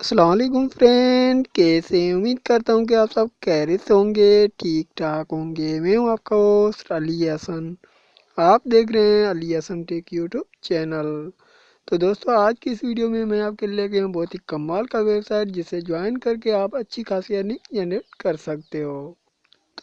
अस्सलाम वालेकुम फ्रेंड, कैसे हैं? उम्मीद करता हूँ कि आप सब खैरियत से होंगे, ठीक ठाक होंगे। मैं हूँ आपका होस्ट अली हसन। आप देख रहे हैं Ali Hasan tech YouTube channel. तो दोस्तों, आज की इस वीडियो में मैं आपके लिए लेके आया हूँ बहुत ही कमाल का वेबसाइट, जिसे ज्वाइन करके आप अच्छी खासी अर्निंग जनरेट कर सकते हो।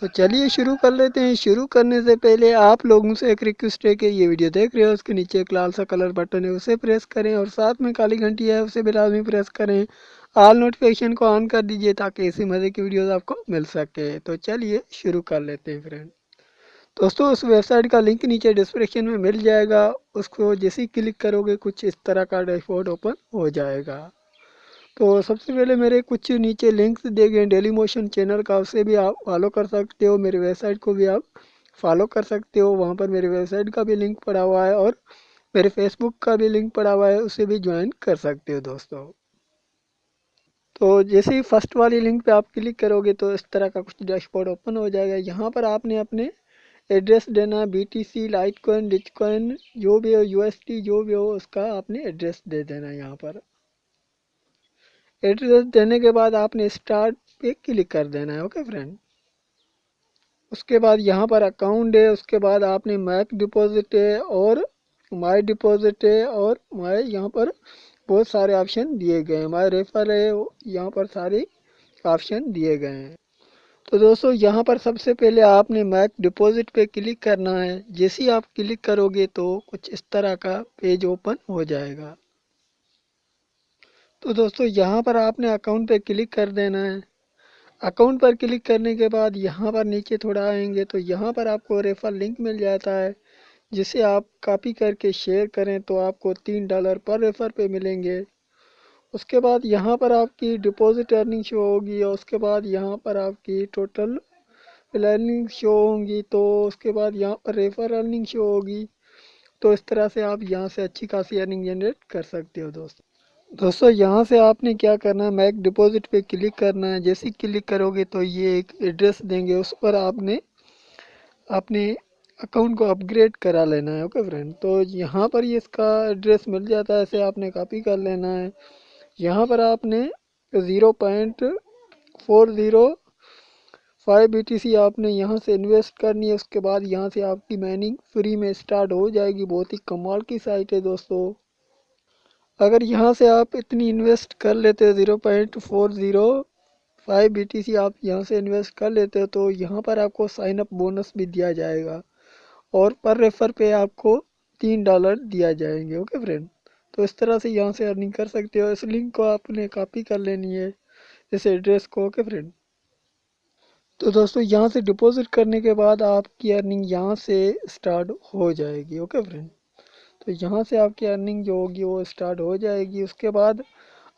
तो चलिए शुरू कर लेते हैं। शुरू करने से पहले आप लोगों से एक रिक्वेस्ट है कि ये वीडियो देख रहे हो, उसके नीचे एक लाल सा कलर बटन है, उसे प्रेस करें और साथ में काली घंटी है, उसे भी लाजमी प्रेस करें। ऑल नोटिफिकेशन को ऑन कर दीजिए ताकि इसी मज़े की वीडियोस आपको मिल सके। तो चलिए शुरू कर लेते हैं फ्रेंड। दोस्तों, उस वेबसाइट का लिंक नीचे डिस्क्रिप्शन में मिल जाएगा। उसको जैसे ही क्लिक करोगे कुछ इस तरह का डैशबोर्ड ओपन हो जाएगा। तो सबसे पहले मेरे कुछ नीचे लिंक्स दिए गए डेली मोशन चैनल का, उसे भी आप फॉलो कर सकते हो। मेरी वेबसाइट को भी आप फॉलो कर सकते हो, वहाँ पर मेरी वेबसाइट का भी लिंक पड़ा हुआ है और मेरे फेसबुक का भी लिंक पड़ा हुआ है, उसे भी ज्वाइन कर सकते हो दोस्तों। तो जैसे ही फर्स्ट वाली लिंक पे आप क्लिक करोगे तो इस तरह का कुछ डैशबोर्ड ओपन हो जाएगा। यहाँ पर आपने अपने एड्रेस देना, BTC, light coin, rich coin, जो भी हो, UST जो भी हो, उसका आपने एड्रेस दे देना। यहाँ पर एड्रेस देने के बाद आपने स्टार्ट पे क्लिक कर देना है। Okay friend. उसके बाद यहाँ पर अकाउंट है, उसके बाद आपने मैक डिपॉजिट है और माई डिपॉजिट है और माई, यहाँ पर बहुत सारे ऑप्शन दिए गए हैं। माई रेफर है, यहाँ पर सारे ऑप्शन दिए गए हैं। तो दोस्तों, यहाँ पर सबसे पहले आपने मैक डिपॉजिट पे क्लिक करना है। जैसे ही आप क्लिक करोगे तो कुछ इस तरह का पेज ओपन हो जाएगा। तो दोस्तों, यहाँ पर आपने अकाउंट पे क्लिक कर देना है। अकाउंट पर क्लिक करने के बाद यहाँ पर नीचे थोड़ा आएंगे तो यहाँ पर आपको रेफर लिंक मिल जाता है, जिसे आप कॉपी करके शेयर करें तो आपको $3 पर रेफर पे मिलेंगे। उसके बाद यहाँ पर आपकी डिपॉजिट अर्निंग शो होगी और उसके बाद यहाँ पर आपकी टोटल अर्निंग शो होंगी। तो उसके बाद यहाँ पर रेफर अर्निंग शो होगी। तो इस तरह से आप यहाँ से अच्छी खासी अर्निंग जनरेट कर सकते हो दोस्तों। दोस्तों, यहाँ से आपने क्या करना है, मैक डिपॉजिट पे क्लिक करना है। जैसे ही क्लिक करोगे तो ये एक एड्रेस देंगे, उस पर आपने अपने अकाउंट को अपग्रेड करा लेना है। Okay friend. तो यहाँ पर ये इसका एड्रेस मिल जाता है, इसे आपने कॉपी कर लेना है। यहाँ पर आपने 0.405 BTC आपने यहाँ से इन्वेस्ट करनी है। उसके बाद यहाँ से आपकी माइनिंग फ्री में स्टार्ट हो जाएगी। बहुत ही कमाल की साइट है दोस्तों। अगर यहाँ से आप इतनी इन्वेस्ट कर लेते हो, 0.405 BTC आप यहाँ से इन्वेस्ट कर लेते हो, तो यहाँ पर आपको साइन अप बोनस भी दिया जाएगा और पर रेफर पे आपको $3 दिया जाएंगे। Okay friend. तो इस तरह से यहाँ से अर्निंग कर सकते हो। इस लिंक को आपने कॉपी कर लेनी है, इस एड्रेस को। Okay friend. तो दोस्तों, यहाँ से डिपॉजिट करने के बाद आपकी अर्निंग यहाँ से स्टार्ट हो जाएगी। Okay friend. तो यहाँ से आपकी अर्निंग जो होगी वो स्टार्ट हो जाएगी। उसके बाद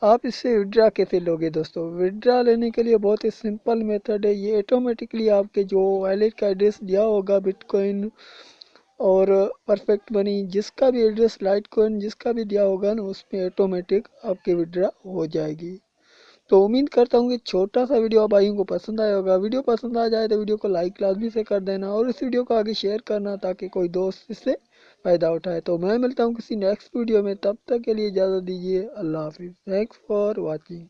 आप इससे विड्रा कैसे लोगे दोस्तों? विड्रा लेने के लिए बहुत ही सिंपल मेथड है। ये ऑटोमेटिकली आपके जो वॉलेट का एड्रेस दिया होगा, बिटकॉइन और परफेक्ट मनी, जिसका भी एड्रेस, लाइट कॉइन जिसका भी दिया होगा ना, उसमें ऑटोमेटिक आपकी विड्रा हो जाएगी। तो उम्मीद करता हूँ कि छोटा सा वीडियो आप भाइयों को पसंद आया होगा। वीडियो पसंद आ जाए तो वीडियो को लाइक लाजमी से कर देना और इस वीडियो को आगे शेयर करना ताकि कोई दोस्त इससे फ़ायदा उठाए। तो मैं मिलता हूँ किसी नेक्स्ट वीडियो में, तब तक के लिए इजाज़त दीजिए। अल्लाह हाफिज़। Thanks for watching.